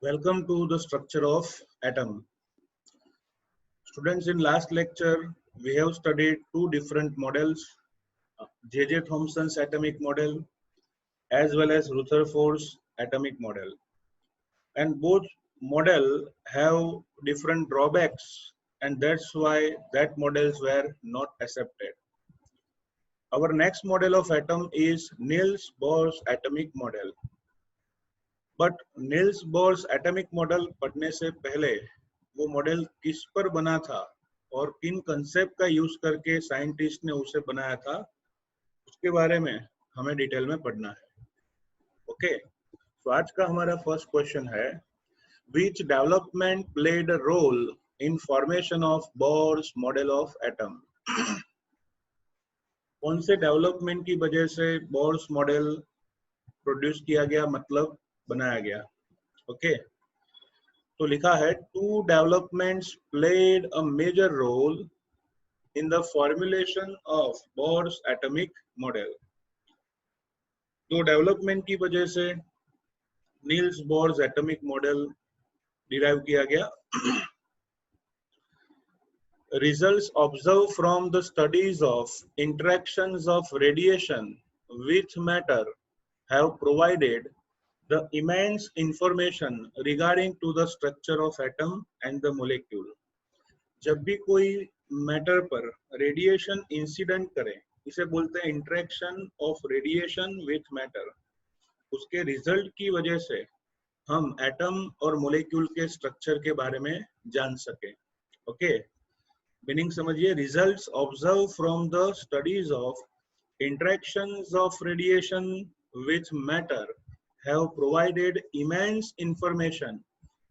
Welcome to the structure of atom. Students, in last lecture, we have studied two different models, J.J. Thomson's atomic model as well as Rutherford's atomic model. And both model have different drawbacks, and that's why that models were not accepted. Our next model of atom is Niels Bohr's atomic model. But Niels Bohr's atomic model पढ़ने से पहले वो model किस पर बना था और किन कंसेप्ट का यूज करके साइंटिस्ट ने उसे बनाया था उसके बारे में हमें डिटेल में पढ़ना है. ओके, तो आज का हमारा फर्स्ट क्वेश्चन है, which development played a role in formation of Bohr's model of atom. कौन से डेवलपमेंट की वजह से बोर्स मॉडल प्रोड्यूस किया गया, मतलब बनाया गया. ओके, तो लिखा है, two developments played a major role in the formulation of Bohr's atomic model. तो डेवलपमेंट की वजह से Niels Bohr's atomic model derive किया गया. Results observed from the studies of interactions of radiation with matter have provided the immense information regarding to the structure of atom and the molecule. जब भी कोई matter पर radiation incident करे, इसे बोलते हैं interaction of radiation with matter. उसके result की वजह से हम एटम और मोलेक्यूल के स्ट्रक्चर के बारे में जान सके. ओके, मीनिंग समझिए, results observe from the studies of interactions of radiation with matter have provided immense information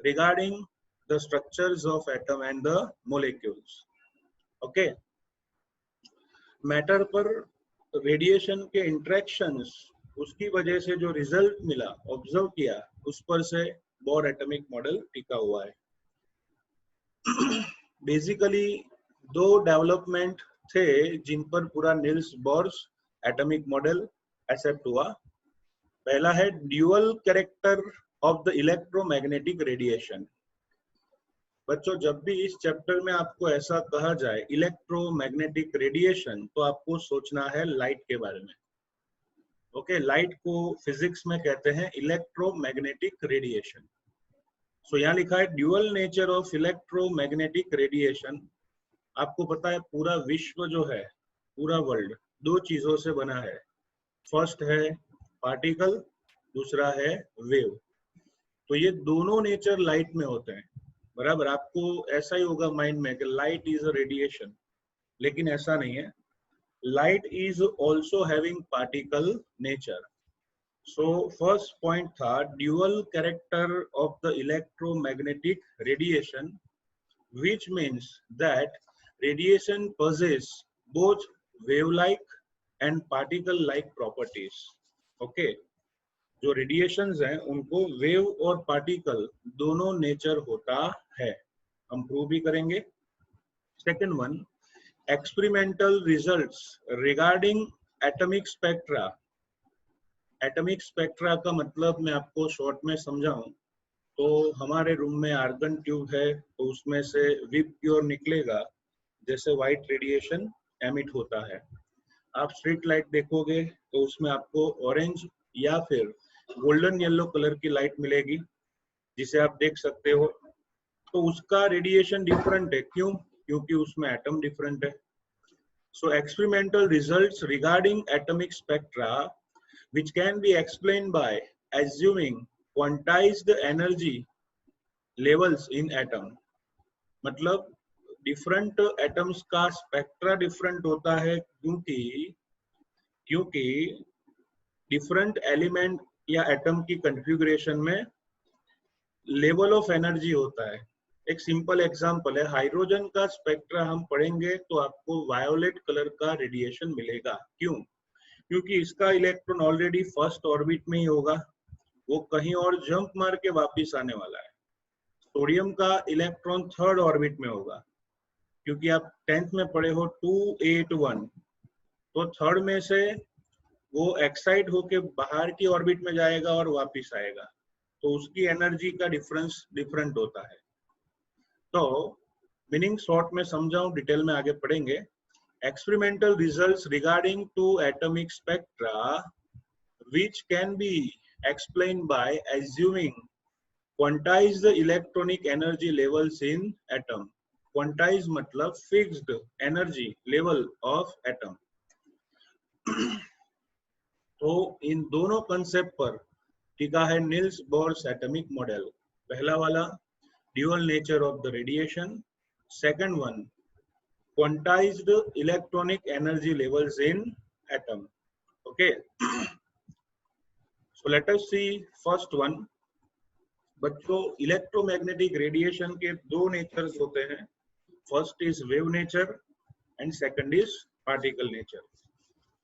regarding the structures of atom and the molecules. Okay, matter पर रेडिएशन के इंटरेक्शंस, उसकी वजह से जो रिजल्ट मिला, ऑब्जर्व किया, उस पर से बोर एटॉमिक मॉडल टिका हुआ है. बेसिकली दो डेवलपमेंट थे जिन पर पूरा Niels Bohr's atomic model accept हुआ. पहला है dual character of the electromagnetic radiation. बच्चों, जब भी इस चैप्टर में आपको ऐसा कहा जाए इलेक्ट्रोमैग्नेटिक रेडिएशन, तो आपको सोचना है लाइट के बारे में. ओके, लाइट को फिजिक्स में कहते हैं इलेक्ट्रोमैग्नेटिक रेडिएशन. सो यहाँ लिखा है dual nature of electromagnetic radiation. आपको पता है पूरा विश्व जो है, पूरा वर्ल्ड दो चीजों से बना है. फर्स्ट है पार्टिकल, दूसरा है वेव. तो ये दोनों नेचर लाइट में होते हैं, बराबर. आपको ऐसा ही होगा माइंड में कि लाइट इज अ रेडिएशन, लेकिन ऐसा नहीं है. Light is also having particle nature. So first point था dual character of the electromagnetic radiation, which means that radiation possess both wave-like and particle-like properties. Okay, जो radiations हैं उनको wave और particle दोनों नेचर होता है. हम प्रूव भी करेंगे. Second one, experimental results regarding atomic spectra. Atomic spectra का मतलब मैं आपको शॉर्ट में समझाऊं तो हमारे रूम में आर्गन ट्यूब है, तो उसमें से विप प्योर निकलेगा, जैसे व्हाइट रेडिएशन एमिट होता है. आप स्ट्रीट लाइट देखोगे तो उसमें आपको ऑरेंज या फिर गोल्डन येलो कलर की लाइट मिलेगी, जिसे आप देख सकते हो. तो उसका रेडिएशन डिफरेंट है. क्यों? क्योंकि उसमें एटम डिफरेंट है. So experimental results regarding atomic spectra which can be explained by assuming quantized energy levels in atom. मतलब डिफरेंट एटम्स का स्पेक्ट्रा डिफरेंट होता है क्योंकि डिफरेंट एलिमेंट या एटम की कॉन्फ़िगरेशन में लेवल ऑफ एनर्जी होता है. एक सिंपल एग्जांपल है, हाइड्रोजन का स्पेक्ट्रा हम पढ़ेंगे तो आपको वायोलेट कलर का रेडिएशन मिलेगा. क्यों? क्योंकि इसका इलेक्ट्रॉन ऑलरेडी फर्स्ट ऑर्बिट में ही होगा, वो कहीं और जंप मार के वापिस आने वाला है. सोडियम का इलेक्ट्रॉन थर्ड ऑर्बिट में होगा, क्योंकि आप 10th में पढ़े हो 281, तो थर्ड में से वो एक्साइट होके बाहर की ऑर्बिट में जाएगा और वापिस आएगा. तो उसकी एनर्जी का डिफरेंस डिफरेंट होता है। तो मीनिंग शॉर्ट में समझाऊं, डिटेल में आगे पढ़ेंगे। Experimental results regarding to atomic spectra which can be explained by assuming quantized electronic energy levels in atom. Quantized मतलब fixed energy level of atom. तो इन दोनों कंसेप्ट पर टिका है नील्स बोर्स एटॉमिक मॉडल। पहला वाला dual nature of the radiation, second one quantized electronic energy levels in atom. Okay, so let us see first one। बच्चों, electromagnetic radiation के दो नेचर्स होते हैं, first is wave nature and second is particle nature.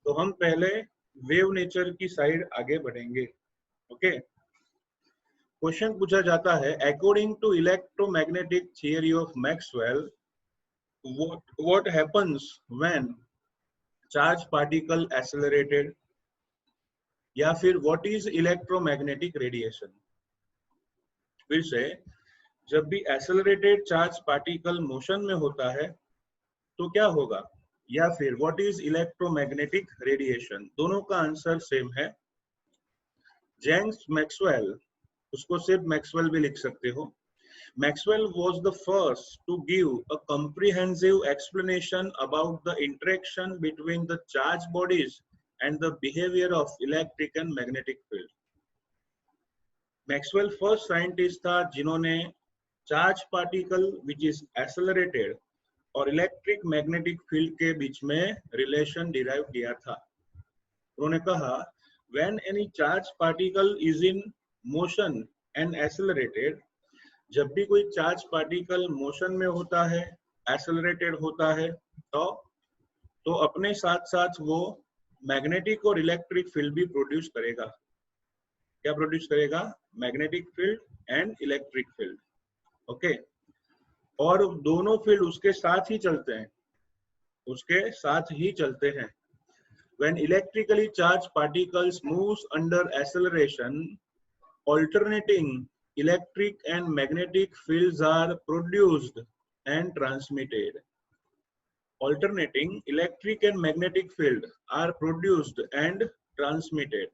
तो हम पहले wave nature की side आगे बढ़ेंगे। ओके, क्वेश्चन पूछा जाता है, according to electromagnetic theory of Maxwell, what happens when charge particle accelerated, या फिर व्हाट इज इलेक्ट्रोमैग्नेटिक रेडिएशन। फिर से, जब भी एक्सेलरेटेड चार्ज पार्टिकल मोशन में होता है तो क्या होगा, या फिर व्हाट इज इलेक्ट्रोमैग्नेटिक रेडिएशन। दोनों का आंसर सेम है। जेम्स मैक्सवेल, उसको सिर्फ मैक्सवेल भी लिख सकते हो। Maxwell was the first to give a comprehensive explanation about the interaction between the charged bodies and the behavior of electric and magnetic field। Maxwell first scientist था जिन्होंने charge particle which is accelerated और electric magnetic field के बीच में relation derive किया था। उन्होंने कहा, when any charge particle is in motion and accelerated, जब भी कोई चार्ज पार्टिकल मोशन में होता है, एक्सेलरेटेड होता है, तो अपने साथ साथ वो मैग्नेटिक और इलेक्ट्रिक फील्ड भी प्रोड्यूस करेगा। क्या प्रोड्यूस करेगा? Magnetic field and electric field. Okay, और दोनों फील्ड उसके साथ ही चलते हैं, उसके साथ ही चलते हैं। When electrically charged particles moves under acceleration, alternating electric and magnetic fields are produced and transmitted। Alternating electric and magnetic field are produced and transmitted।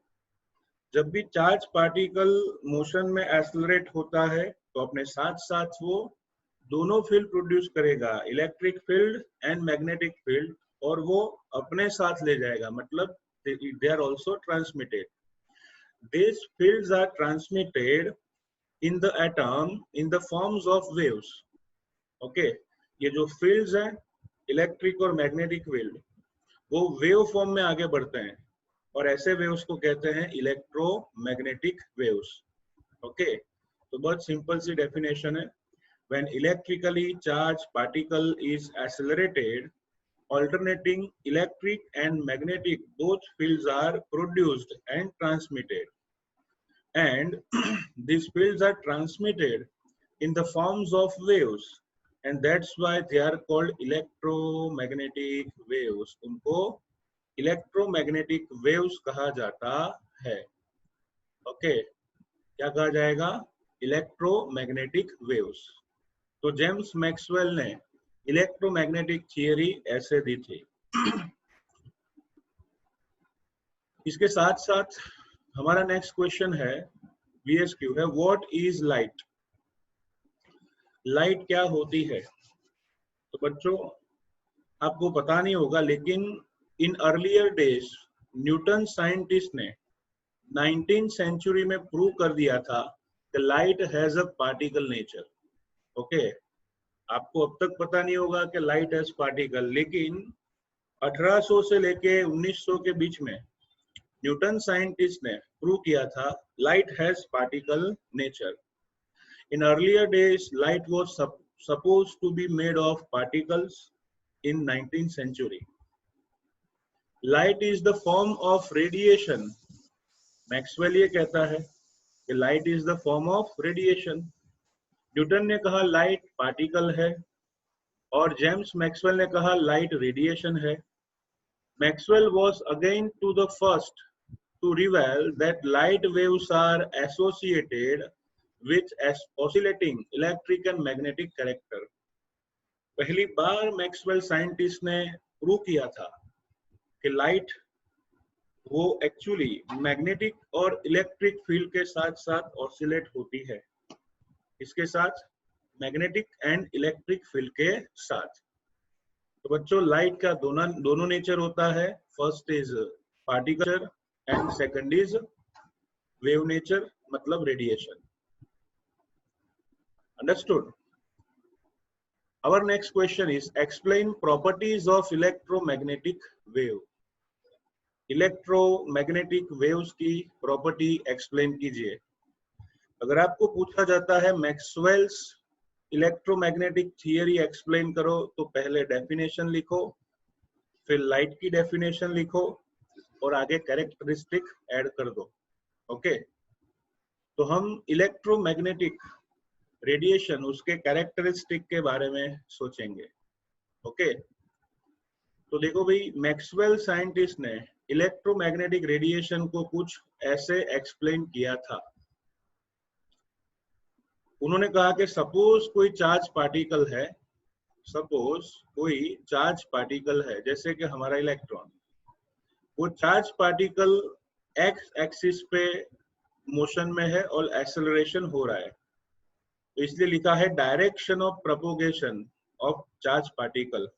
जब भी चार्ज पार्टिकल मोशन में एक्सेलरेट होता है तो अपने साथ साथ वो दोनों फील्ड प्रोड्यूस करेगा, electric field and magnetic field, और वो अपने साथ ले जाएगा, मतलब they are also transmitted। These fields are transmitted in the atom in the forms of waves। Okay, ये जो फील्ड्स हैं, इलेक्ट्रिक और मैग्नेटिक फील्ड, वो वेव फॉर्म में आगे बढ़ते हैं, और ऐसे वेव्स को कहते हैं इलेक्ट्रोमैग्नेटिक वेव्स। ओके, तो बहुत सिंपल सी डेफिनेशन है। When electrically charge particle is accelerated, alternating electric and magnetic both fields are produced and transmitted, and these fields are transmitted in the forms of waves, and that's why they are called electromagnetic waves। उनको electromagnetic waves कहा जाता है। Okay, क्या कहा जाएगा? Electromagnetic waves. तो James Maxwell ने electromagnetic theory ऐसे दी थी। इसके साथ साथ हमारा नेक्स्ट क्वेश्चन है, VSQ है, व्हाट इज लाइट। लाइट क्या होती है? तो बच्चों, आपको पता नहीं होगा, लेकिन in earlier days Newton scientist ने 19th सेंचुरी में प्रूव कर दिया था कि light has a particle nature. Okay, आपको अब तक पता नहीं होगा कि लाइट हैज पार्टिकल, लेकिन 1800 से लेके 1900 के बीच में न्यूटन साइंटिस्ट ने प्रूव किया था light has particle nature. In earlier days light was supposed to be made of particles in 19th century। Light is the form of radiation। Maxwell ये कहता है कि light is the form of radiation. Newton ने कहा light particle है, और James Maxwell ने कहा लाइट रेडिएशन है। Maxwell was again to the first to reveal that light waves are associated with oscillating electric and magnetic character. पहली बार Maxwell scientist ने prove किया था कि लाइट वो एक्चुअली मैग्नेटिक और इलेक्ट्रिक फील्ड के साथ साथ ऑसिलेट होती है, इसके साथ मैग्नेटिक एंड इलेक्ट्रिक फील्ड के साथ। तो बच्चों लाइट का दोनों नेचर होता है, first is particle and second is wave nature, मतलब radiation. Understood? Our next question is explain properties of electromagnetic wave. Electromagnetic waves की प्रॉपर्टी एक्सप्लेन कीजिए। अगर आपको पूछा जाता है मैक्सवेल्स इलेक्ट्रोमैग्नेटिक थियरी एक्सप्लेन करो, तो पहले डेफिनेशन लिखो, फिर लाइट की डेफिनेशन लिखो और आगे कैरेक्टरिस्टिक ऐड कर दो। ओके, तो हम इलेक्ट्रोमैग्नेटिक रेडिएशन, उसके कैरेक्टरिस्टिक के बारे में सोचेंगे। ओके, तो देखो भाई, मैक्सवेल साइंटिस्ट ने इलेक्ट्रोमैग्नेटिक रेडिएशन को कुछ ऐसे एक्सप्लेन किया था। उन्होंने कहा कि सपोज कोई चार्ज पार्टिकल है, जैसे कि हमारा इलेक्ट्रॉन, वो चार्ज पार्टिकल एक्स एक्सिस पे मोशन में है और एक्सेलरेशन हो रहा है, तो इसलिए लिखा है direction of propagation of charge particle.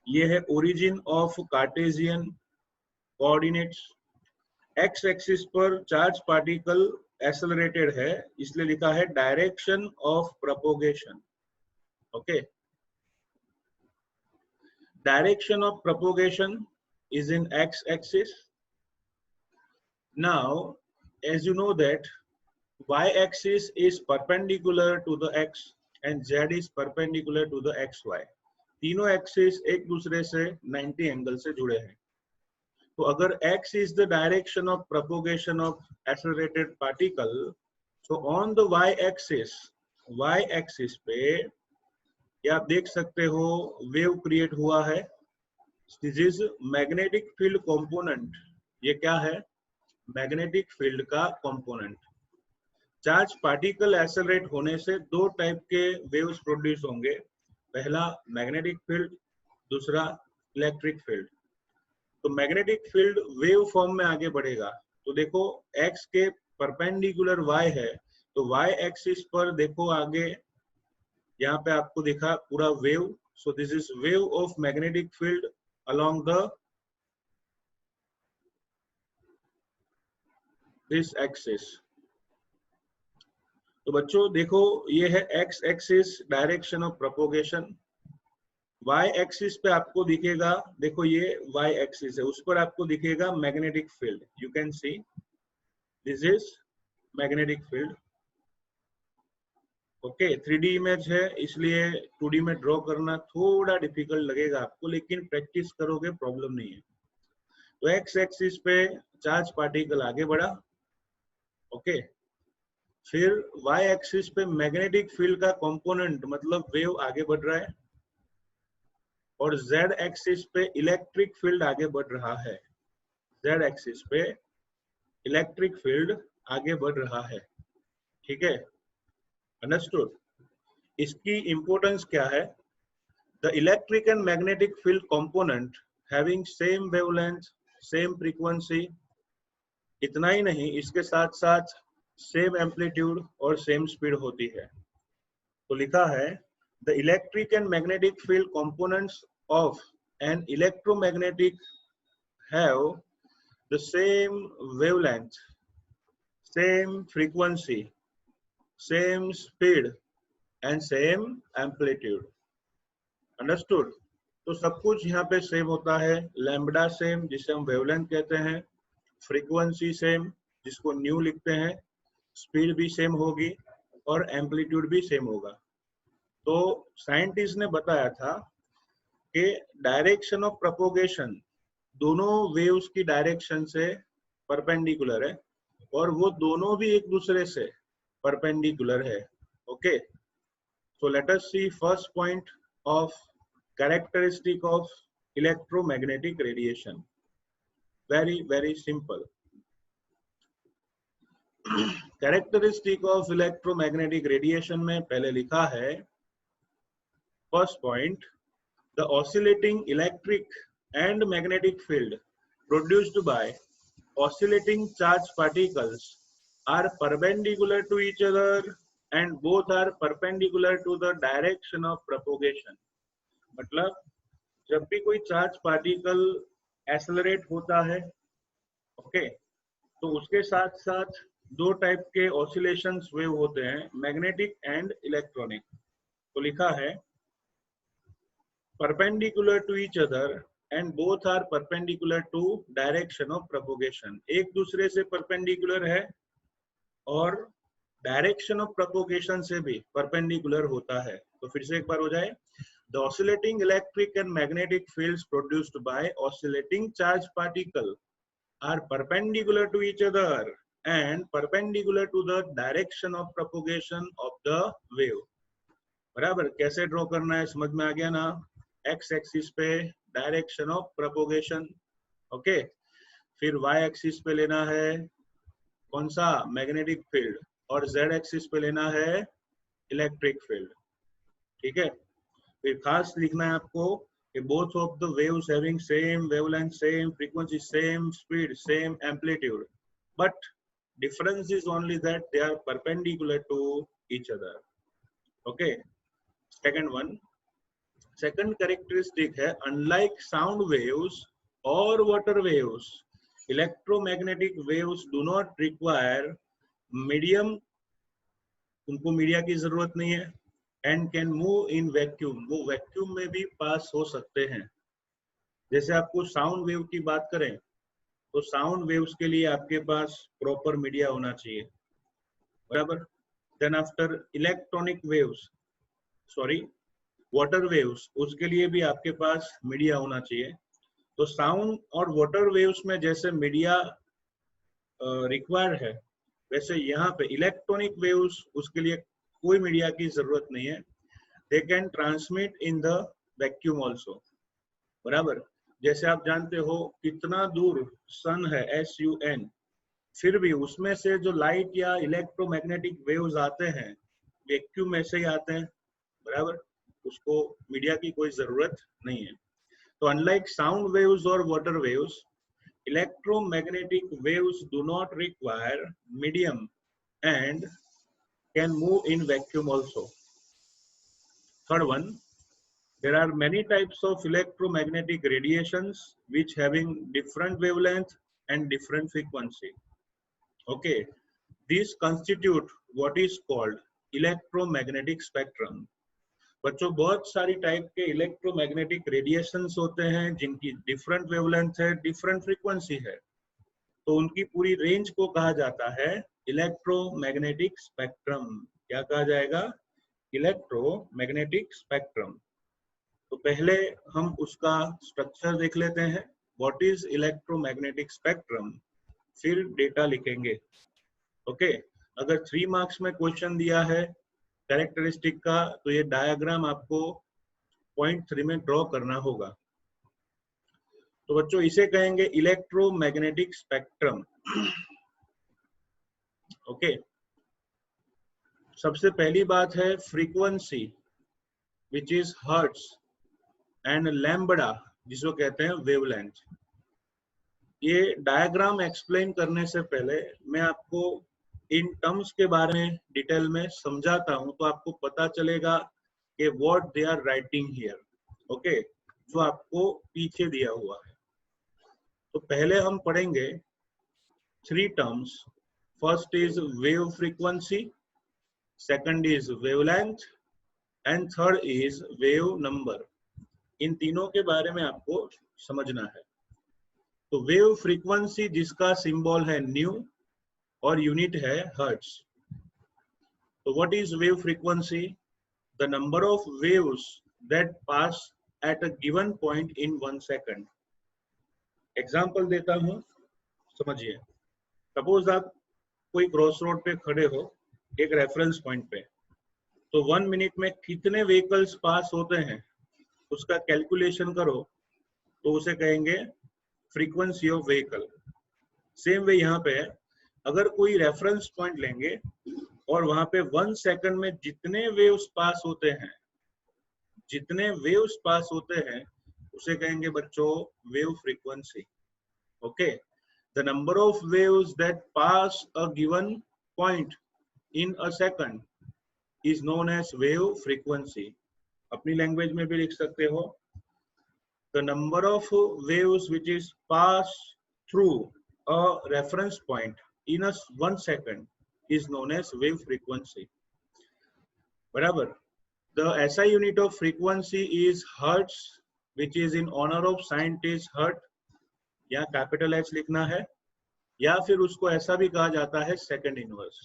ये है origin of Cartesian coordinates. X axis पर चार्ज पार्टिकल एक्सेलरेटेड है, इसलिए लिखा है direction of propagation. Okay, direction of propagation is in x axis. Now as you know that y axis is perpendicular to the x and z is perpendicular to the xy. तीनों axis एक दूसरे से 90 angle से जुड़े हैं। तो अगर x is the direction of propagation of accelerated particle, so on the y axis पे ये आप देख सकते हो वेव क्रिएट हुआ है। This is magnetic field component. ये क्या है? मैग्नेटिक फील्ड का कंपोनेंट। चार्ज पार्टिकल एक्सेलरेट होने से दो टाइप के वेव्स प्रोड्यूस होंगे, पहला मैग्नेटिक फील्ड, दूसरा इलेक्ट्रिक फील्ड। तो मैग्नेटिक फील्ड वेव फॉर्म में आगे बढ़ेगा। तो देखो x के परपेंडिकुलर y है, तो y एक्सिस पर देखो आगे यहाँ पे आपको दिखा पूरा wave. So this is wave of magnetic field along this axis। तो बच्चों देखो ये है x axis, direction of propagation. y axis पे आपको दिखेगा, देखो ये y एक्सिस है, उस पर आपको दिखेगा magnetic field. You can see this is magnetic field. Okay, 3D image है इसलिए 2D में ड्रॉ करना थोड़ा डिफिकल्ट लगेगा आपको, लेकिन प्रैक्टिस करोगे प्रॉब्लम नहीं है। तो एक्स एक्सिस पे चार्ज पार्टिकल आगे बढ़ा, ओके, फिर वाई एक्सिस पे मैग्नेटिक फील्ड का कंपोनेंट मतलब वेव आगे बढ़ रहा है, और जेड एक्सिस पे इलेक्ट्रिक फील्ड आगे बढ़ रहा है। जेड एक्सिस पे इलेक्ट्रिक फील्ड आगे बढ़ रहा है। ठीक है, अंडरस्टूड? इसकी इंपॉर्टेंस क्या है? The electric and magnetic field component having same wavelength, same frequency. इतना ही नहीं, इसके साथ साथ सेम एम्पलीट्यूड और सेम स्पीड होती है। तो लिखा है the electric and magnetic field components of an electromagnetic have the same wavelength, same frequency, same speed and same amplitude. Understood? तो सब कुछ यहाँ पे सेम होता है। लैम्बडा सेम, जिसे हम वेवलेंथ कहते हैं, फ्रीक्वेंसी सेम, जिसको न्यू लिखते हैं, स्पीड भी सेम होगी और एम्पलीट्यूड भी सेम होगा। तो साइंटिस्ट ने बताया था कि डायरेक्शन ऑफ प्रोपोगेशन दोनों वेव्स की डायरेक्शन से परपेंडिकुलर है और वो दोनों भी एक दूसरे से परपेंडिकुलर है। Okay, so let us see first point of characteristic of electromagnetic radiation. Very simple. Characteristic of electromagnetic radiation में पहले लिखा है first point, the oscillating electric and magnetic field produced by oscillating charge particles are perpendicular to each other and both are perpendicular to the direction of propagation. मतलब जब भी कोई charge particle accelerate होता है, ओके, तो उसके साथ साथ दो टाइप के ऑसिलेशंस वेव होते हैं, मैग्नेटिक एंड इलेक्ट्रॉनिक। तो लिखा है perpendicular to each other and both are perpendicular to direction of propagation. एक दूसरे से परपेंडिकुलर है और डायरेक्शन ऑफ प्रोपोगेशन से भी परपेंडिकुलर होता है। तो फिर से एक बार हो जाए, the oscillating electric and magnetic fields produced by oscillating charge particle are perpendicular to each other and perpendicular to the direction of propagation of the wave। बराबर, कैसे ड्रॉ करना है समझ में आ गया ना। x एक्सिस पे डायरेक्शन ऑफ प्रोपोगेशन, ओके, फिर y एक्सिस पे लेना है कौन सा, मैग्नेटिक फील्ड, और z एक्सिस पे लेना है इलेक्ट्रिक फील्ड। ठीक है, फिर खास लिखना है आपको both of the waves having same wavelength, same frequency, same speed, same amplitude, but difference is only that they are perpendicular to each other। okay, second one, second characteristic है unlike sound waves or water waves, electromagnetic waves do not require medium, उनको media की जरूरत नहीं है, and can move in vacuum, वो vacuum में भी पास हो सकते हैं। जैसे आपको साउंड वेव की बात करें तो साउंड वेव्स के लिए आपके पास प्रॉपर मीडिया होना चाहिए, बराबर। Then after electronic waves, sorry water waves, उसके लिए भी आपके पास मीडिया होना चाहिए। तो साउंड और वाटर वेव्स में जैसे मीडिया रिक्वायर्ड है, वैसे यहाँ पे इलेक्ट्रॉनिक वेव्स उसके लिए कोई मीडिया की जरूरत नहीं है। They can transmit in the vacuum also, बराबर। जैसे आप जानते हो कितना दूर सन है, SUN, फिर भी उसमें से जो लाइट या इलेक्ट्रोमैग्नेटिक वेव्स आते हैं वैक्यूम में से ही आते हैं, बराबर, उसको मीडिया की कोई जरूरत नहीं है। तो अनलाइक साउंड वेव्स और water waves, electromagnetic waves do not require medium and can move in vacuum also। Third one, there are many types of electromagnetic radiations which having different wavelength and different frequency। Okay, these constitute what is called electromagnetic spectrum। बच्चों बहुत सारी type के electromagnetic radiations होते हैं जिनकी different wavelength है, different frequency है, तो उनकी पूरी रेंज को कहा जाता है इलेक्ट्रोमैग्नेटिक स्पेक्ट्रम। क्या कहा जाएगा, इलेक्ट्रोमैग्नेटिक स्पेक्ट्रम। तो पहले हम उसका स्ट्रक्चर देख लेते हैं, व्हाट इज इलेक्ट्रोमैग्नेटिक स्पेक्ट्रम, फिर डेटा लिखेंगे। ओके, अगर 3 मार्क्स में क्वेश्चन दिया है कैरेक्टरिस्टिक का, तो ये डायग्राम आपको पॉइंट 3 में ड्रॉ करना होगा। तो बच्चों इसे कहेंगे इलेक्ट्रोमैग्नेटिक स्पेक्ट्रम। ओके, सबसे पहली बात है frequency which is hertz and lambda जिसको कहते हैं वेवलेंथ। ये डायग्राम एक्सप्लेन करने से पहले मैं आपको इन टर्म्स के बारे में डिटेल में समझाता हूं, तो आपको पता चलेगा कि what they are writing here. Okay, जो आपको पीछे दिया हुआ है। तो पहले हम पढ़ेंगे 3 terms. First is wave frequency, second is wavelength and third is wave number. इन तीनों के बारे में आपको समझना है। तो वेव फ्रीक्वेंसी जिसका सिंबल है न्यू और यूनिट है हर्ट्ज। तो what is wave frequency, the number of waves that pass at a given point in 1 second. Example देता हूं, समझिए। सपोज आप कोई क्रॉस रोड पे खड़े हो एक रेफरेंस पॉइंट पे, तो 1 मिनट में कितने व्हीकल्स पास होते हैं उसका कैलकुलेशन करो, तो उसे कहेंगे frequency of vehicle. Same way यहाँ पे है, अगर कोई रेफरेंस पॉइंट लेंगे और वहां पे 1 सेकंड में जितने वेव्स पास होते हैं उसे कहेंगे बच्चों wave frequency. Okay, the number of waves that pass a given point in a second is known as wave frequency. अपनी लैंग्वेज में भी लिख सकते हो, the number of waves which is passed through a reference point in a 1 second is known as wave frequency. बराबर. The SI unit of frequency is hertz, which is in honor of scientist Hertz. यहाँ capital H लिखना है, या फिर उसको ऐसा भी कहा जाता है सेकंड इनवर्स.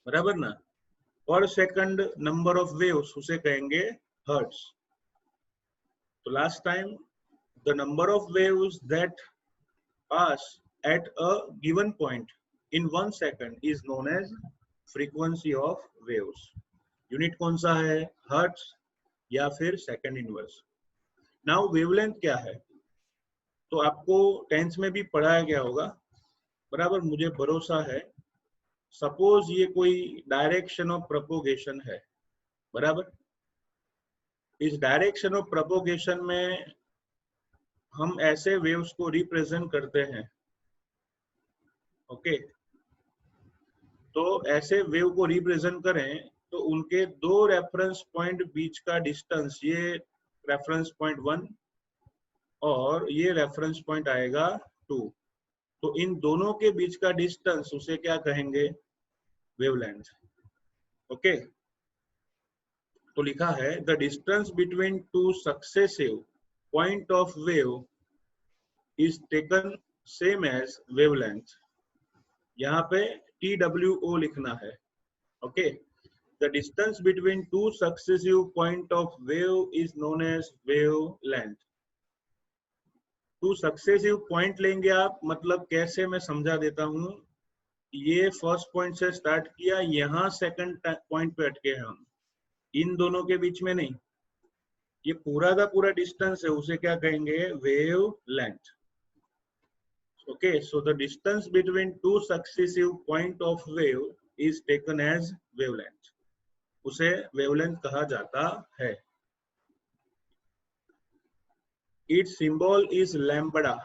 बराबर ना. पर सेकंड नंबर ऑफ वेव्स उसे कहेंगे हर्ट्ज. तो last time the number of waves that pass at a given point in 1 second is known as frequency of waves. Unit कौन सा है, हर्ट्ज या फिर सेकंड इनवर्स. नाउ वेवलेंथ क्या है, तो आपको 10th में भी पढ़ाया गया होगा. बराबर, मुझे भरोसा है. सपोज ये कोई डायरेक्शन ऑफ प्रोपोगेशन है. बराबर, इस डायरेक्शन ऑफ प्रोपोगेशन में हम ऐसे वेव्स को रिप्रेजेंट करते हैं. ओके, तो ऐसे वेव को रिप्रेजेंट करें तो उनके दो रेफरेंस पॉइंट बीच का डिस्टेंस, ये रेफरेंस पॉइंट 1 और ये रेफरेंस पॉइंट आएगा 2. तो इन दोनों के बीच का डिस्टेंस उसे क्या कहेंगे, वेवलेंथ. ओके, तो लिखा है the distance between two successive point of wave is taken same as wavelength. यहाँ पे TWO लिखना है. Okay, the distance between two successive point of wave is known as wavelength. To successive point लेंगे आप, मतलब कैसे, मैं समझा देता हूँ. ये फर्स्ट पॉइंट से स्टार्ट किया, यहाँ सेकंड पॉइंट पे अटके हैं हम, इन दोनों के बीच में नहीं. ये पूरा का पूरा डिस्टेंस है, उसे क्या कहेंगे, wavelength. Okay, so the distance between two successive point of wave is taken as wavelength. उसे वेवलेंथ कहा जाता है. Its symbol is lambda.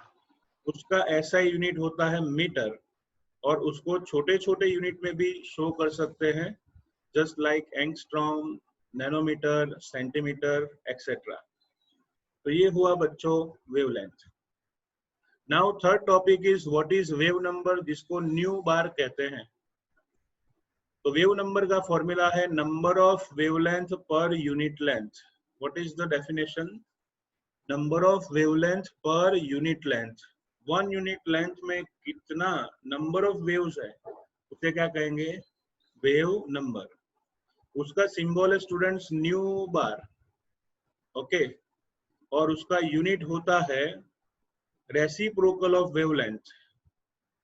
उसका ऐसा यूनिट होता है मीटर, और उसको छोटे छोटे यूनिट में भी शो कर सकते हैं, just like angstrom, nanometre, centimetre etcetera. तो ये हुआ बच्चों wavelength. Now third topic is what is wave number, जिसको न्यू बार कहते हैं. तो वेव नंबर का फॉर्मूला है number of wavelength per unit length. What is the definition, number of wavelength per unit length. 1 unit length में कितना number of waves है उसे क्या कहेंगे, वेव नंबर. उसका सिंबल है स्टूडेंट्स न्यू बार. ओके, और उसका यूनिट होता है रेसिप्रोकल ऑफ वेवलेंथ.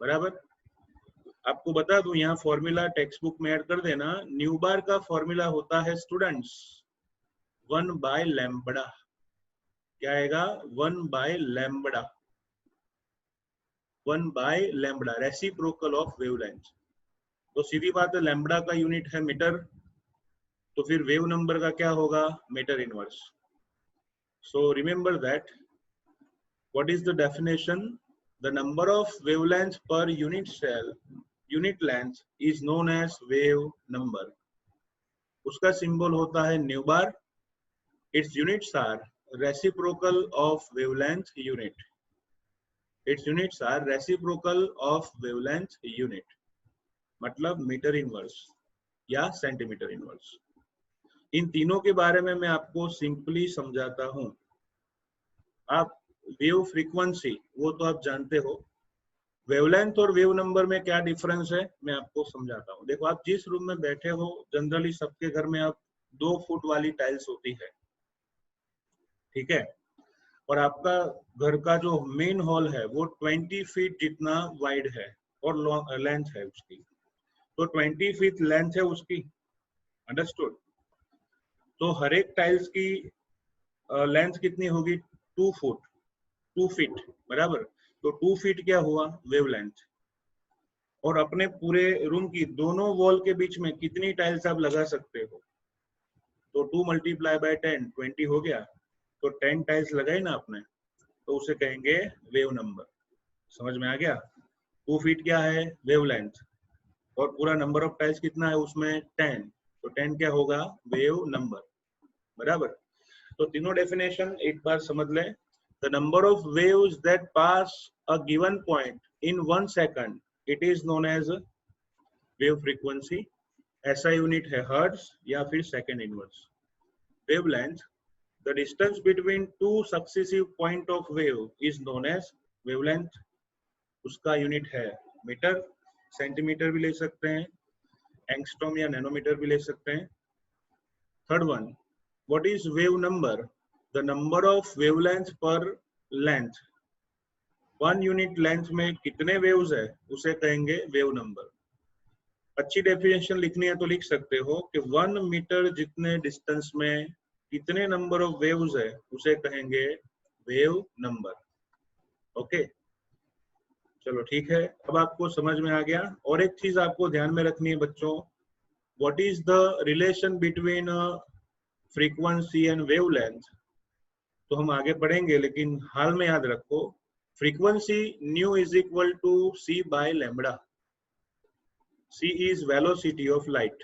बराबर, आपको बता दूं, यहाँ फॉर्मूला टेक्स्ट बुक में ऐड कर देना. न्यू बार का फॉर्मूला होता है स्टूडेंट्स 1 बाय लैम्बडा. क्या आएगा, 1 by lambda. 1 by lambda, reciprocal of wavelength. तो सीधी बात है, लैम्बडा का यूनिट है मीटर, तो फिर वेव नंबर का क्या होगा, metre inverse. So remember that. What is the definition, the number of wavelength per unit cell, unit length is known as wave number. उसका सिंबल होता है nu bar. Its units are reciprocal of wavelength unit. Its units are reciprocal of wavelength unit, मतलब metre inverse या centimetre inverse. इन तीनों के बारे में मैं आपको सिंपली समझाता हूं. आप वेव फ्रीक्वेंसी वो तो आप जानते हो, वेवलेंथ और वेव नंबर में क्या डिफरेंस है मैं आपको समझाता हूं. देखो, आप जिस रूम में बैठे हो, जनरली सबके घर में आप 2 फुट वाली टाइल्स होती है, ठीक है, और आपका घर का जो मेन हॉल है वो 20 फीट जितना वाइड है और लेंथ है उसकी. तो 20 फीट लेंथ है उसकी, अंडरस्टूड. तो हर एक टाइल्स की लेंथ कितनी होगी, 2 फीट. बराबर, तो 2 फीट क्या हुआ, वेवलेंथ. और अपने पूरे रूम की दोनों वॉल के बीच में कितनी टाइल्स आप लगा सकते हो, तो 2 मल्टीप्लाई बाय 10 20 हो गया, तो 10 टाइल्स लगाई ना आपने, तो उसे कहेंगे वेव नंबर। समझ में आ गया? 2 फीट क्या है? वेव लेंथ, और पूरा नंबर ऑफ टाइल्स कितना है उसमें? 10, तो 10 क्या होगा? Wave number. बराबर। तो तीनों डेफिनेशन एक बार समझ लें। The number of waves that pass a given point in 1 second, it is known as wave frequency. ऐसा यूनिट है हर्ट्ज या फिर second inverse. Wavelength, the distance between two successive point of wave is known as wavelength. उसका unit है metre, centimetre भी ले सकते हैं, एंगस्ट्रॉम या नैनोमीटर भी ले सकते हैं। Third one, what is wave number? The number of wavelength पर लेंथ। 1 यूनिट लेंथ में कितने वेव्स है उसे कहेंगे वेव नंबर। अच्छी डेफिनेशन लिखनी है तो लिख सकते हो कि 1 मीटर जितने डिस्टेंस में कितने नंबर ऑफ वेव्स है उसे कहेंगे वेव नंबर। ओके, चलो ठीक है, अब आपको समझ में आ गया। और एक चीज आपको ध्यान में रखनी है बच्चों, what is the relation between frequency and wavelength, तो हम आगे पढ़ेंगे, लेकिन हाल में याद रखो frequency nu is equal to c by lambda. C is velocity of light.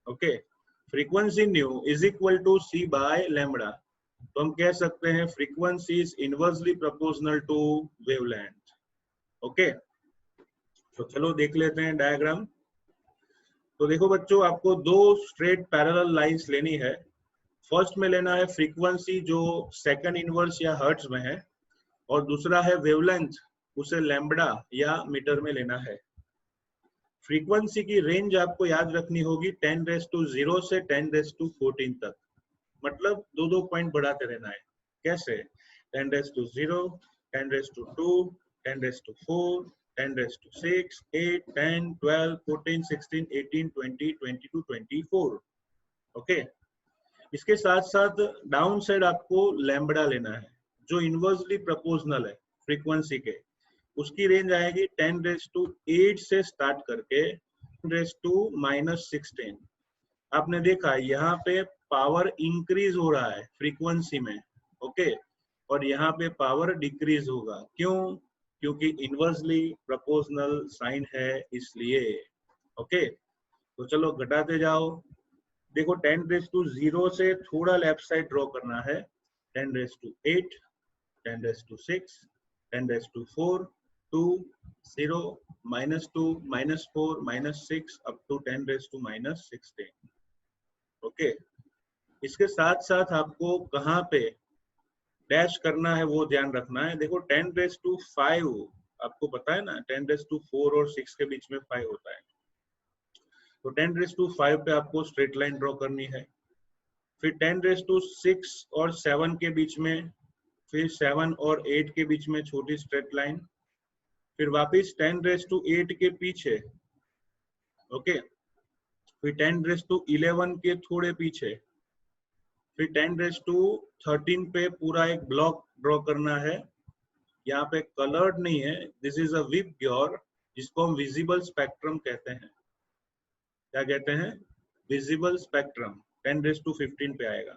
Okay, frequency nu is equal to C by lambda. तो हम कह सकते हैं frequency is inversely proportional to wavelength. Okay, तो चलो देख लेते हैं डायग्राम। तो देखो बच्चों, आपको दो स्ट्रेट पैरेलल लाइंस लेनी है। फर्स्ट में लेना है फ्रीक्वेंसी जो सेकंड इनवर्स या हर्ट्ज में है, और दूसरा है वेवलेंथ, उसे लैम्बडा या मीटर में लेना है। फ्रीक्वेंसी की रेंज आपको याद रखनी होगी 10⁻0 से 10⁻14 तक, मतलब दो पॉइंट बढ़ाते रहना है। कैसे? 10⁻0, 10⁻2, 10⁻4, 10⁻6, 8, 10, 12, 14, 16, 18, 20, 22, 24। ओके, इसके साथ साथ डाउन साइड आपको लैम्बडा लेना है जो इनवर्सली प्रोपोर्शनल है फ्रीक्वेंसी के। उसकी रेंज आएगी 10⁻8 से स्टार्ट करके 10⁻−16। आपने देखा यहाँ पे पावर इंक्रीज हो रहा है फ्रीक्वेंसी में, ओके, और यहाँ पे पावर डिक्रीज होगा। क्यों? क्योंकि इनवर्सली प्रोपोर्शनल साइन है इसलिए। ओके, तो चलो घटाते जाओ। देखो 10⁻0 से थोड़ा लेफ्ट साइड ड्रॉ करना है, 10⁻8, 10⁻6, 10⁻4, 2, 0, -2, -4, -6 अप टू 10⁻−16। ओके, इसके साथ साथ आपको कहाँ पे डैश करना है वो ध्यान रखना है। देखो 10⁻5 आपको पता है ना, 10⁻4 और 6 के बीच में 5 होता है, तो 10⁻5 पे आपको स्ट्रेट लाइन ड्रॉ करनी है। फिर 10⁻6 और 7 के बीच में, फिर 7 और 8 के बीच में छोटी स्ट्रेट लाइन, फिर वापस 10⁻8 के पीछे, ओके, फिर 10⁻11 के थोड़े पीछे, फिर 10⁻13 पे पूरा एक ब्लॉक ड्रॉ करना है। यहाँ पे कलर्ड नहीं है, दिस इज अ विप ग्योर, जिसको हम विजिबल स्पेक्ट्रम कहते हैं। क्या कहते हैं? Visible spectrum. 10⁻15 पे आएगा।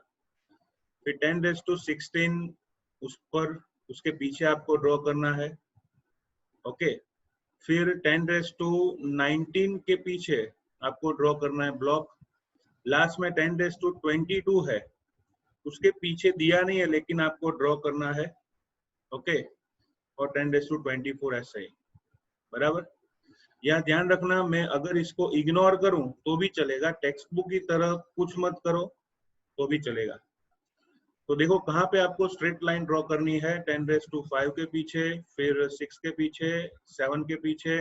फिर 10⁻16 उस पर, उसके पीछे आपको ड्रॉ करना है। ओके, फिर 10⁻19 के पीछे आपको ड्रॉ करना है ब्लॉक। लास्ट में 10⁻22 है, उसके पीछे दिया नहीं है लेकिन आपको ड्रॉ करना है। ओके, और 10⁻24 ऐसे ही। बराबर। यह ध्यान रखना, मैं अगर इसको इग्नोर करूं तो भी चलेगा, टेक्स्ट बुक की तरह कुछ मत करो तो भी चलेगा। तो देखो कहाँ पे आपको स्ट्रेट लाइन ड्रॉ करनी है, 10⁻5 के पीछे, फिर 6 के पीछे, 7 के पीछे,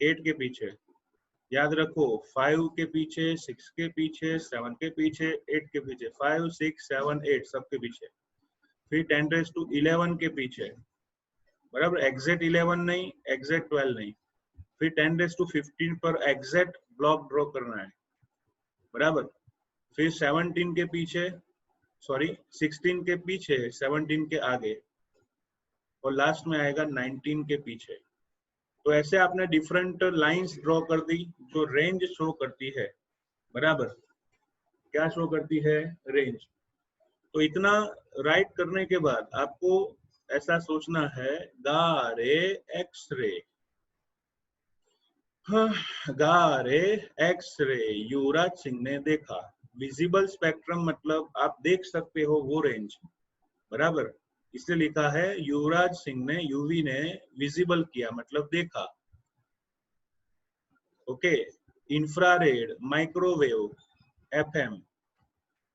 8 के पीछे। याद रखो 5 के पीछे, 6 के पीछे, 7 के पीछे, 8 के पीछे, 5, 6, 7, 8 सबके पीछे। फिर 10⁻11 के पीछे, बराबर, एग्जैक्ट 11 नहीं, एग्जैक्ट 12 नहीं। फिर 10⁻15 पर एग्जैक्ट ब्लॉक ड्रॉ करना है, बराबर। फिर 17 के पीछे, सॉरी 16 के पीछे, 17 के आगे, और लास्ट में आएगा 19 के पीछे। तो ऐसे आपने डिफरेंट लाइंस ड्रॉ कर दी जो रेंज शो करती है, बराबर, क्या शो करती है, रेंज। तो इतना राइट करने के बाद आपको ऐसा सोचना है, गा रे एक्स रे, गा रे एक्स रे युवराज सिंह ने देखा। विजिबल स्पेक्ट्रम मतलब आप देख सकते हो वो रेंज, बराबर, इसलिए लिखा है युवराज सिंह ने, यूवी ने विजिबल किया मतलब देखा। Okay, infrared, microwave, FM,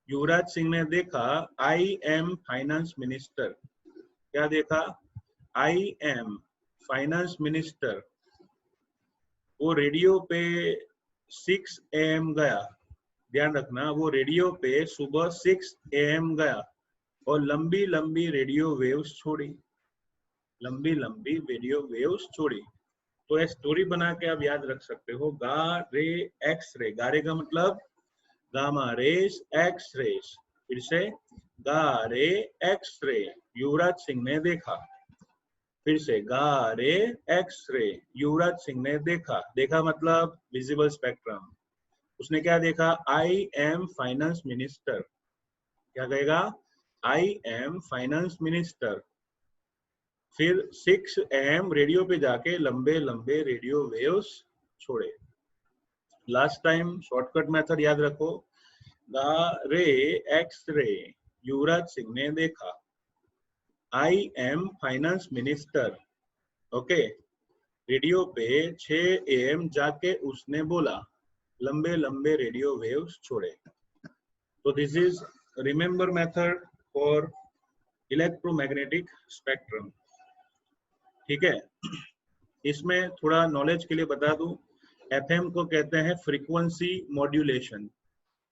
Yuvraj Singh ने देखा आई एम फाइनेंस मिनिस्टर। क्या देखा, आई एम फाइनेंस मिनिस्टर। वो रेडियो पे 6 AM गया, ध्यान रखना, वो रेडियो पे सुबह 6 AM गया और लंबी लंबी रेडियो वेव्स छोड़ी, लंबी लंबी रेडियो वेव्स छोड़ी। तो ये स्टोरी बना के आप याद रख सकते हो, गा रे एक्स रे, गा रे का मतलब गामा रेस एक्स रेस। फिर से, गा रे एक्स रे युवराज सिंह ने देखा। फिर से, गा रे एक्स रे युवराज सिंह ने देखा। देखा मतलब विजिबल स्पेक्ट्रम। उसने क्या देखा, आई एम फाइनेंस मिनिस्टर। क्या कहेगा, आई एम फाइनेंस मिनिस्टर। फिर 6 AM रेडियो पे जाके लंबे लंबे रेडियो वेव्स छोड़े। लास्ट टाइम शॉर्टकट मेथड याद रखो, गा रे एक्स रे युवराज सिंह ने देखा, I am finance minister. Okay, radio पे 6 AM जाके उसने बोला, लंबे लंबे रेडियो वेव्स छोड़े। तो this is remember method for electromagnetic spectrum. ठीक है, इसमें थोड़ा नॉलेज के लिए बता दूं, एफएम को कहते हैं फ्रीक्वेंसी मॉड्यूलेशन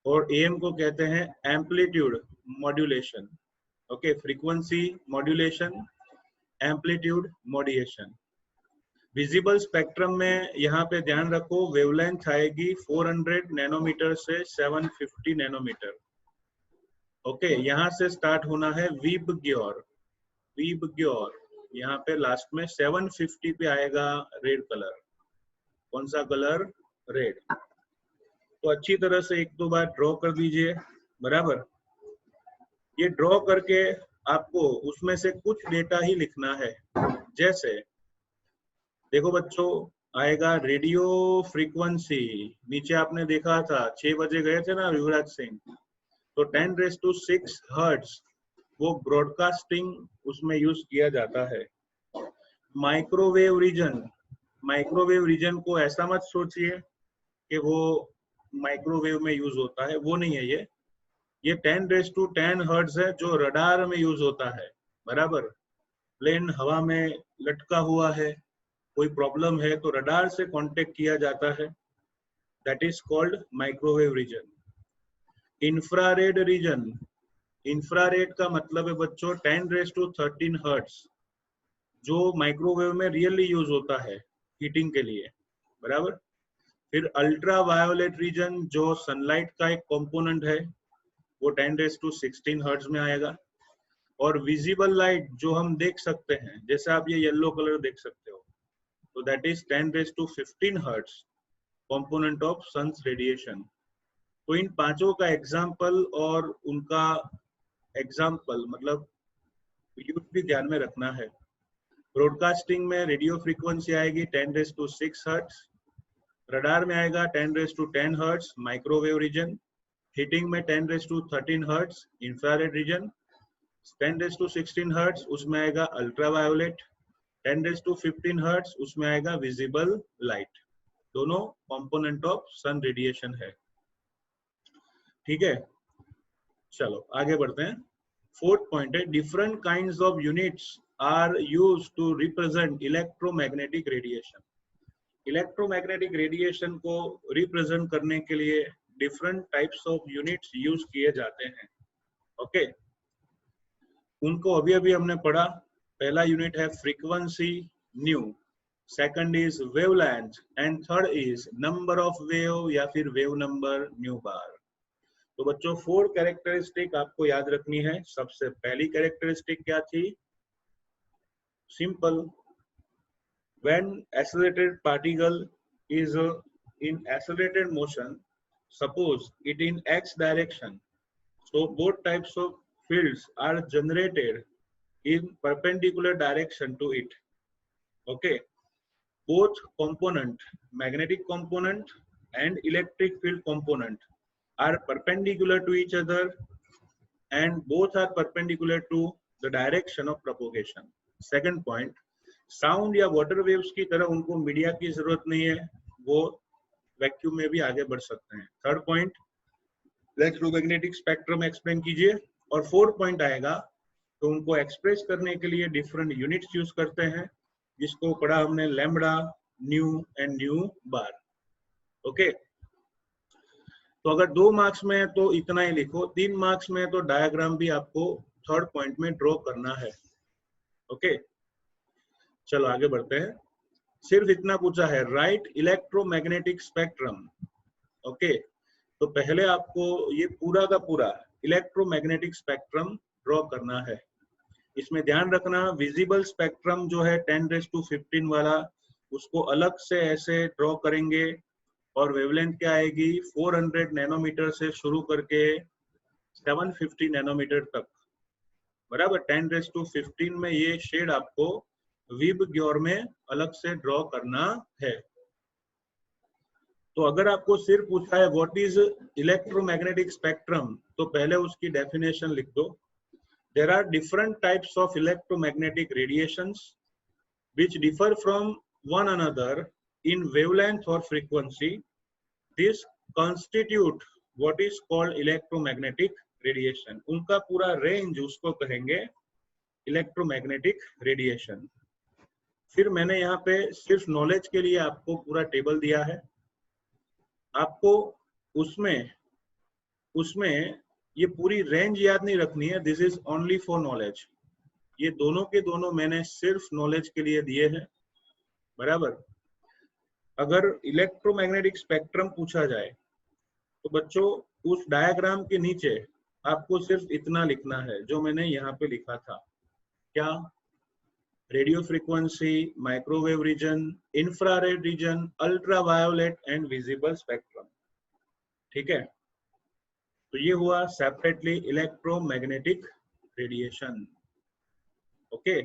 और एएम को कहते हैं amplitude modulation. Okay, frequency modulation, amplitude modulation. Visible spectrum में यहाँ पे ध्यान रखो, वेवलेंथ आएगी 400 नैनोमीटर से 750 नैनोमीटर। ओके, यहाँ से स्टार्ट होना है वीब ग्योर, वीब ग्योर, यहाँ पे लास्ट में 750 पे आएगा रेड कलर। कौन सा कलर, रेड। तो अच्छी तरह से एक दो बार ड्रॉ कर दीजिए, बराबर। ये ड्रॉ करके आपको उसमें से कुछ डेटा ही लिखना है। जैसे देखो बच्चों, आएगा रेडियो फ्रीक्वेंसी, नीचे आपने देखा था 6 बजे गए थे ना युवराज सिंह, तो 10⁶ हर्ट्ज वो ब्रॉडकास्टिंग उसमें यूज किया जाता है। माइक्रोवेव रीजन, माइक्रोवेव रीजन को ऐसा मत सोचिए कि वो माइक्रोवेव में यूज होता है, वो नहीं है। ये 10⁻10 हर्ट्ज है जो रडार में यूज होता है, बराबर। प्लेन हवा में लटका हुआ है, कोई प्रॉब्लम है तो रडार से कांटेक्ट किया जाता है, that is called microwave region. Infrared region, infrared का मतलब है बच्चों 10⁻13 हर्ट्ज, जो माइक्रोवेव में रियली यूज होता है हीटिंग के लिए, बराबर। फिर अल्ट्रा वायोलेट रीजन जो सनलाइट का एक कंपोनेंट है, वो 10⁻16 हर्ट्ज में आएगा। और विजिबल लाइट जो हम देख सकते हैं, जैसे आप ये येलो कलर देख सकते हो, तो that is 10⁻15 hertz, component of sun's radiation. तो इन पांचों का एग्जाम्पल और उनका एग्जाम्पल मतलब यूज भी ध्यान में रखना है। ब्रॉडकास्टिंग में रेडियो फ्रीक्वेंसी आएगी 10⁻6 हर्ट्ज, रडार में आएगा 10⁻10 हर्ट्ज माइक्रोवेव रीजन, हीटिंग में 10⁻13 हर्ट्ज इंफ्रारेड रीजन, 10⁻16 हर्ट्ज उसमें आएगा अल्ट्रा वायोलेट, 10⁻15 हर्ट्ज उसमें आएगा विजिबल लाइट। दोनों कंपोनेंट ऑफ सन रेडिएशन है, ठीक है। चलो आगे बढ़ते हैं। फोर्थ पॉइंट है, different kinds of units are used to represent electromagnetic radiation. Electromagnetic radiation को रिप्रेजेंट करने के लिए different types of units use किए जाते हैं। ओके, उनको अभी अभी हमने पढ़ा। पहला यूनिट है frequency new, second is wavelength and third is number of wave या फिर वेव नंबर न्यू बार। तो बच्चों 4 कैरेक्टरिस्टिक आपको याद रखनी है। सबसे पहली कैरेक्टरिस्टिक क्या थी, simple, When accelerated particle is in accelerated motion, suppose it in x direction, so both types of fields are generated in perpendicular direction to it. Okay, both component, magnetic component and electric field component, are perpendicular to each other and both are perpendicular to the direction of propagation. Second point, sound या water waves की तरह उनको media की जरूरत नहीं है, वो vacuum में भी आगे बढ़ सकते हैं. Third point, electromagnetic spectrum explain कीजिए. और फोर्थ पॉइंट आएगा तो उनको एक्सप्रेस करने के लिए डिफरेंट यूनिट्स यूज करते हैं, जिसको पढ़ा हमने lambda, new and new bar. Okay, तो अगर 2 मार्क्स में है तो इतना ही लिखो, 3 मार्क्स में है तो डायग्राम भी आपको थर्ड पॉइंट में ड्रॉ करना है. ओके, चलो आगे बढ़ते हैं. सिर्फ इतना पूछा है, राइट इलेक्ट्रोमैग्नेटिक स्पेक्ट्रम. ओके, तो पहले आपको ये पूरा का पूरा इलेक्ट्रोमैग्नेटिक स्पेक्ट्रम ड्रॉ करना है. इसमें ध्यान रखना, विजिबल स्पेक्ट्रम जो है 10⁻15 वाला, उसको अलग से ऐसे ड्रॉ करेंगे और वेवलेंथ क्या आएगी 400 नैनोमीटर से शुरू करके 750 नैनोमीटर तक. बराबर, 10⁻15 में ये शेड आपको वीब ग्योर में अलग से ड्रॉ करना है. तो अगर आपको सिर्फ पूछा है व्हाट इज इलेक्ट्रोमैग्नेटिक स्पेक्ट्रम, तो पहले उसकी डेफिनेशन लिख दो. There are different types of electromagnetic radiations which differ from one another in wavelength or frequency. This constitute what is called electromagnetic radiation. उनका पूरा रेंज उसको कहेंगे इलेक्ट्रोमैग्नेटिक रेडिएशन. फिर मैंने यहाँ पे सिर्फ नॉलेज के लिए आपको पूरा टेबल दिया है. आपको उसमें ये पूरी रेंज याद नहीं रखनी है. This is only for knowledge. ये दोनों के दोनों मैंने सिर्फ नॉलेज के लिए दिए हैं. बराबर. अगर इलेक्ट्रोमैग्नेटिक स्पेक्ट्रम पूछा जाए तो बच्चों उस डायग्राम के नीचे आपको सिर्फ इतना लिखना है जो मैंने यहाँ पे लिखा था. क्या? Radio frequency, microwave region, infrared region, ultraviolet and visible spectrum. ठीक है, तो ये हुआ सेपरेटली इलेक्ट्रोमैग्नेटिक रेडिएशन. ओके,